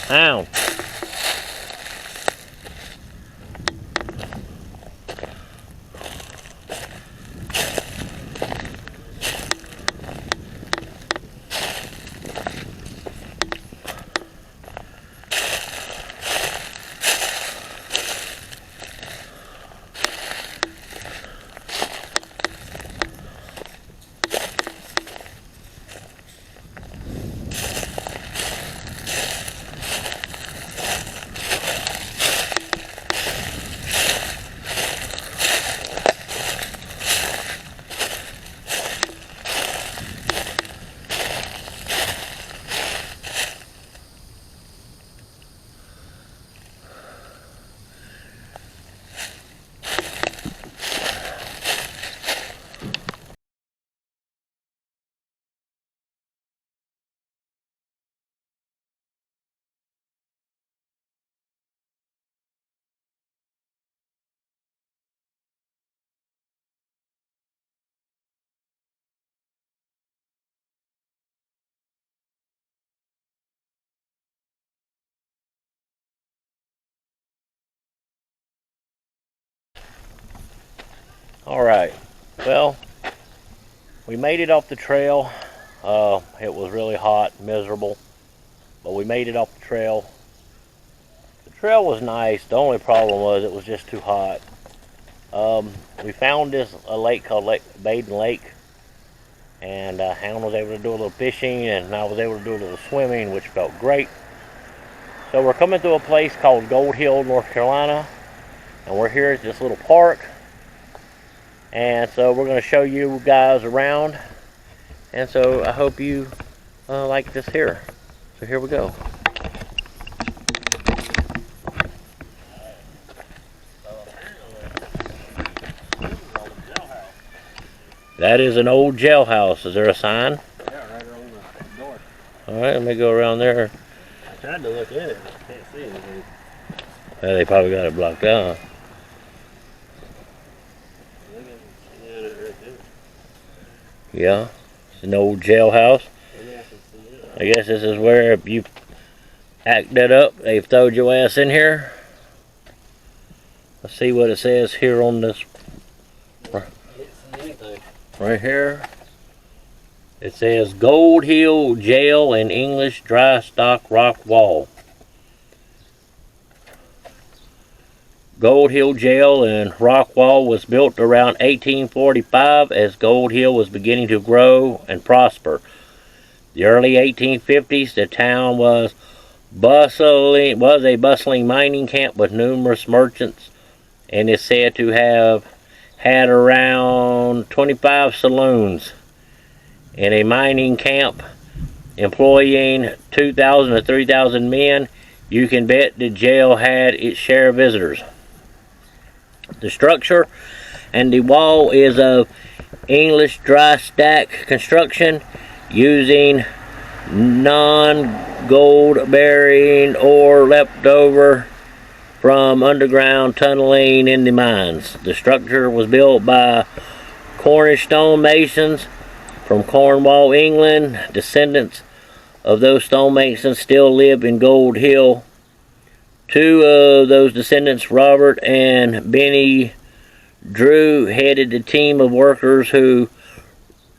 Hound. All right. Well, we made it off the trail. It was really hot, miserable, but we made it off the trail. The trail was nice. The only problem was it was just too hot. We found a lake called Baden Lake, and Hound was able to do a little fishing, and I was able to do a little swimming, which felt great. So we're coming to a place called Gold Hill, North Carolina, and we're here at this little park. And so we're going to show you guys around, and so I hope you like this here. So here we go. That is an old jailhouse. Is there a sign? Yeah, right around the door. All right, let me go around there. I tried to look in it, I can't see anything. Yeah, they probably got it blocked out. Yeah, it's an old jailhouse. I guess this is where if you acted up, they've throwed your ass in here. Let's see what it says here on this. Right here. It says Gold Hill Jail and English Dry Stock Rock Wall. Gold Hill Jail and Rock Wall was built around 1845 as Gold Hill was beginning to grow and prosper. The early 1850s, the town was a bustling mining camp with numerous merchants, and is said to have had around 25 saloons. In a mining camp employing 2,000 to 3,000 men, you can bet the jail had its share of visitors. The structure and the wall is of English dry stack construction using non-gold bearing ore left over from underground tunneling in the mines. The structure was built by Cornish stonemasons from Cornwall, England. Descendants of those stonemasons still live in Gold Hill. Two of those descendants, Robert and Benny Drew, headed the team of workers who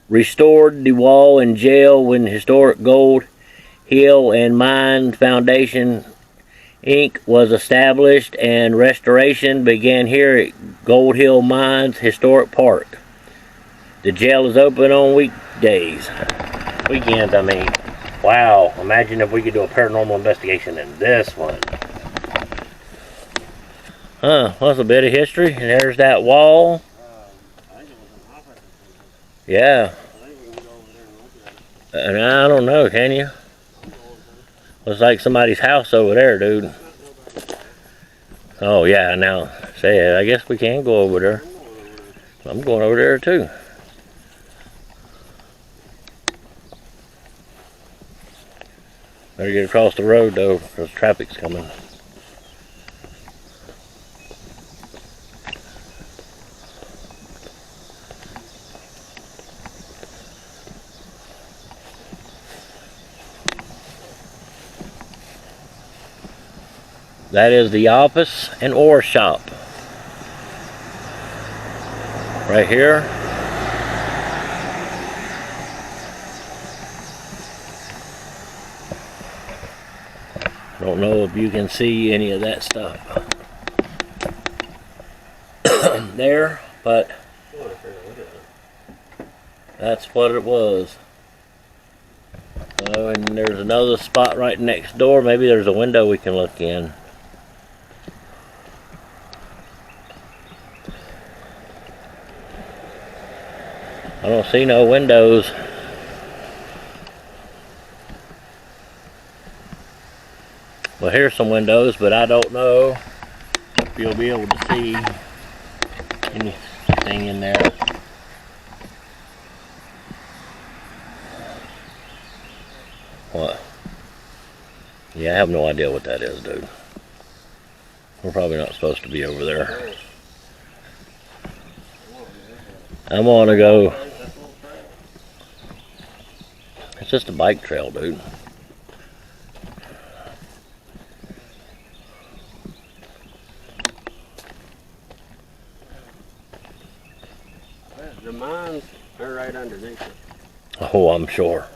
restored the wall and jail when historic Gold Hill and Mine Foundation Inc. was established, and restoration began here at Gold Hill Mines Historic Park. The jail is open on weekdays. Weekends, I mean. Wow, imagine if we could do a paranormal investigation in this one. Huh, that's a bit of history. And there's that wall. Yeah. And I don't know, can you? Looks like somebody's house over there, dude. Oh, yeah, now, say it. I guess we can go over there. I'm going over there, too. Better get across the road, though, because traffic's coming. That is the office and ore shop. Right here. Don't know if you can see any of that stuff there, but that's what it was. Oh, and there's another spot right next door. Maybe there's a window we can look in. I don't see no windows. Well, here's some windows, but I don't know if you'll be able to see anything in there. What? Yeah, I have no idea what that is, dude. We're probably not supposed to be over there. I'm gonna go. It's just a bike trail, dude. The mines are right underneath it. Oh, I'm sure.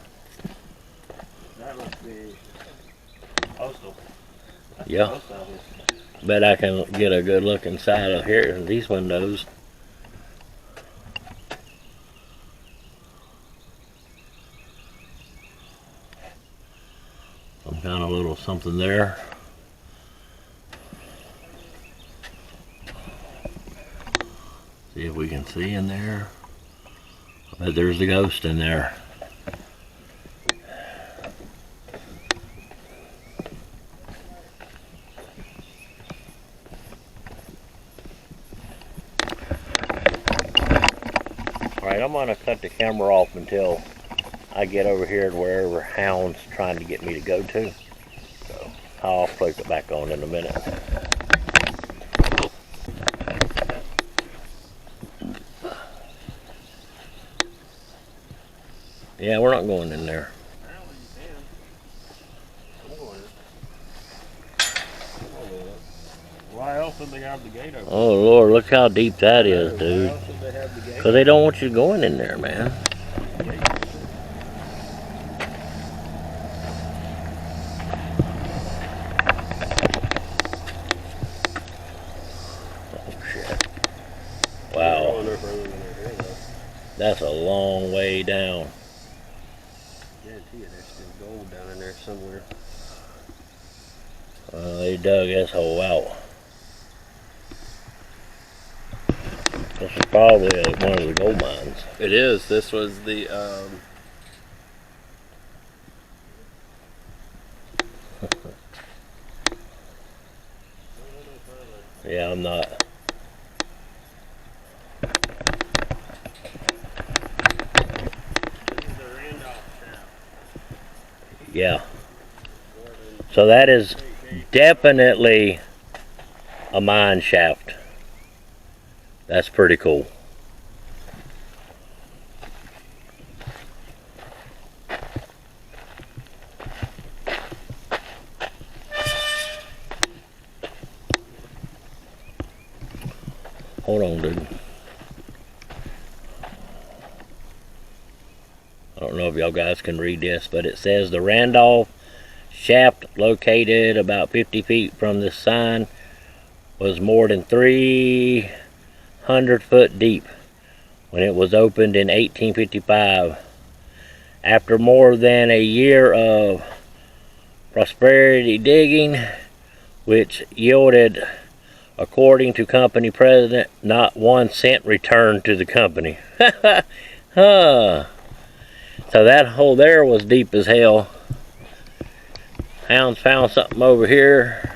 That must be postal. That's Yeah. post office. Bet I can get a good look inside of here in these windows. Some kind of little something there. See if we can see in there. I bet there's a ghost in there. Alright, I'm gonna cut the camera off until I get over here to wherever Hound's trying to get me to go to. So I'll flick it back on in a minute. Yeah, we're not going in there. Apparently you can. I'm going in. Why else would they have the gate open? Oh Lord, look how deep that is, dude. Why else would they have the gate? Because they don't want you going in there, man. Oh shit. Wow. That's a long way down. Guarantee you there's still gold down in there somewhere. They dug this hole out. This is probably one of the gold mines. It is. This was the Yeah, I'm not. Yeah. So that is definitely a mine shaft. That's pretty cool. Hold on, dude. I don't know if y'all guys can read this, but it says the Randolph shaft, located about 50 feet from the sign, was more than 300 foot deep when it was opened in 1855. After more than a year of prosperity digging, which yielded, according to company president, not 1 cent returned to the company. Huh. So that hole there was deep as hell. Hound's found something over here.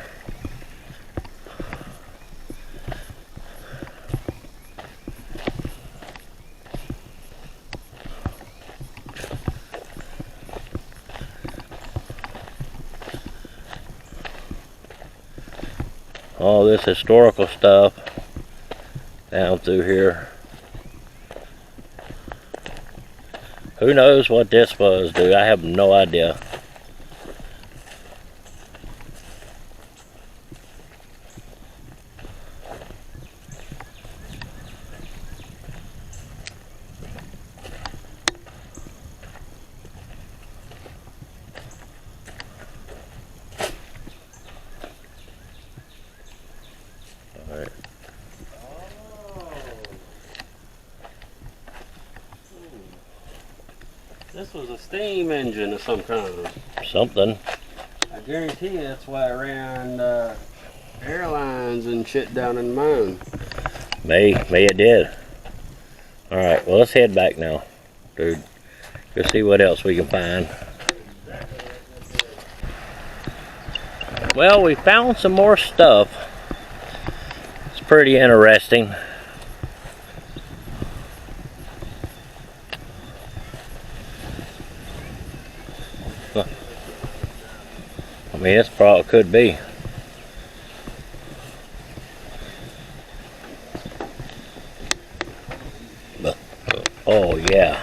All this historical stuff down through here. Who knows what this was, dude? I have no idea. This was a steam engine of some kind. Something. I guarantee you that's why I ran airlines and shit down in mine. May it did. Alright, well let's head back now, dude. Go see what else we can find. Well, we found some more stuff. It's pretty interesting. Huh. I mean, this probably could be. Oh yeah.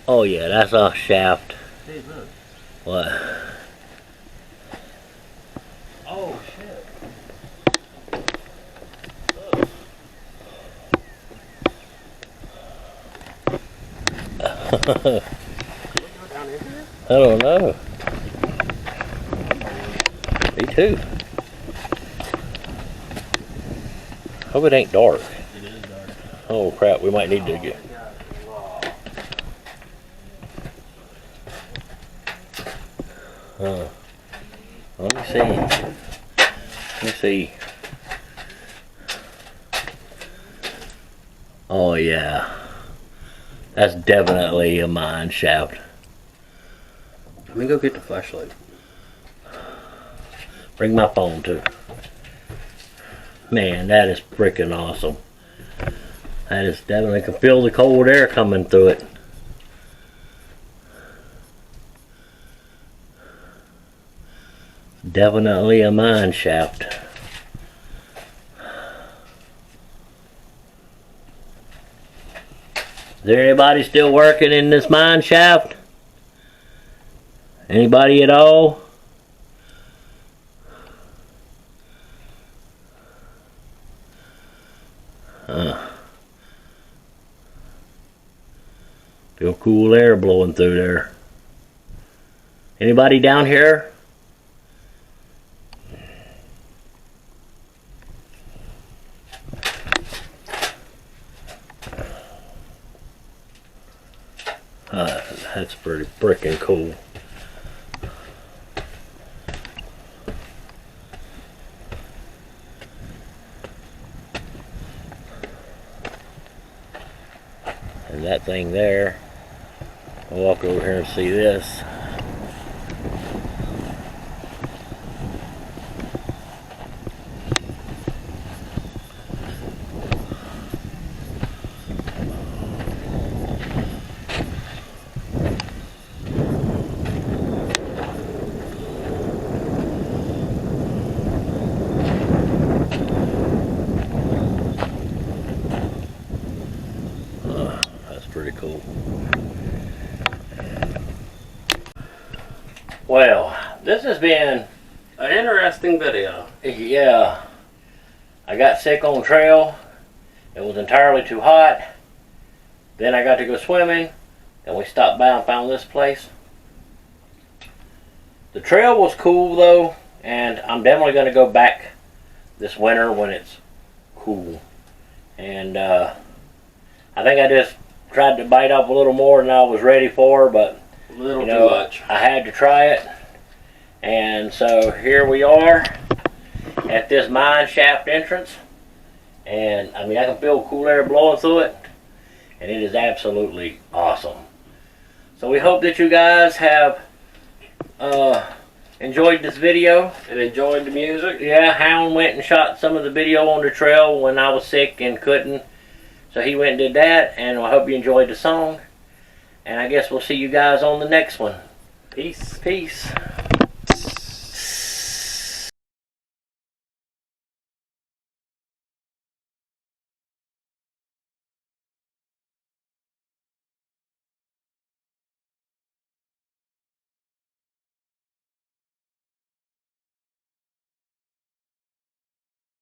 Oh yeah, that's a shaft. Hey, look. What? Oh shit. I don't know. Me too. Hope it ain't dark. It is dark. Oh crap, we might need to get. Let me see. Let me see. Oh yeah. That's definitely a mine shaft. Let me go get the flashlight. Bring my phone too. Man, that is freaking awesome. That is definitely, I can feel the cold air coming through it. Definitely a mine shaft. Is there anybody still working in this mine shaft? Anybody at all? Feel cool air blowing through there. Anybody down here? That's pretty freaking cool. And that thing there, I'll walk over here and see this. Pretty cool. Well, this has been An interesting video. Yeah, I got sick on trail. It was entirely too hot. Then I got to go swimming. Then we stopped by and found this place. The trail was cool though, and I'm definitely going to go back this winter when it's cool. And I think I just tried to bite off a little more than I was ready for, but A little you know, too much. I had to try it. And so here we are at this mine shaft entrance. And I mean, I can feel cool air blowing through it. And it is absolutely awesome. So we hope that you guys have enjoyed this video. And enjoyed the music. Yeah, Hound went and shot some of the video on the trail when I was sick and couldn't. So he went and did that, and I hope you enjoyed the song. And I guess we'll see you guys on the next one. Peace. Peace.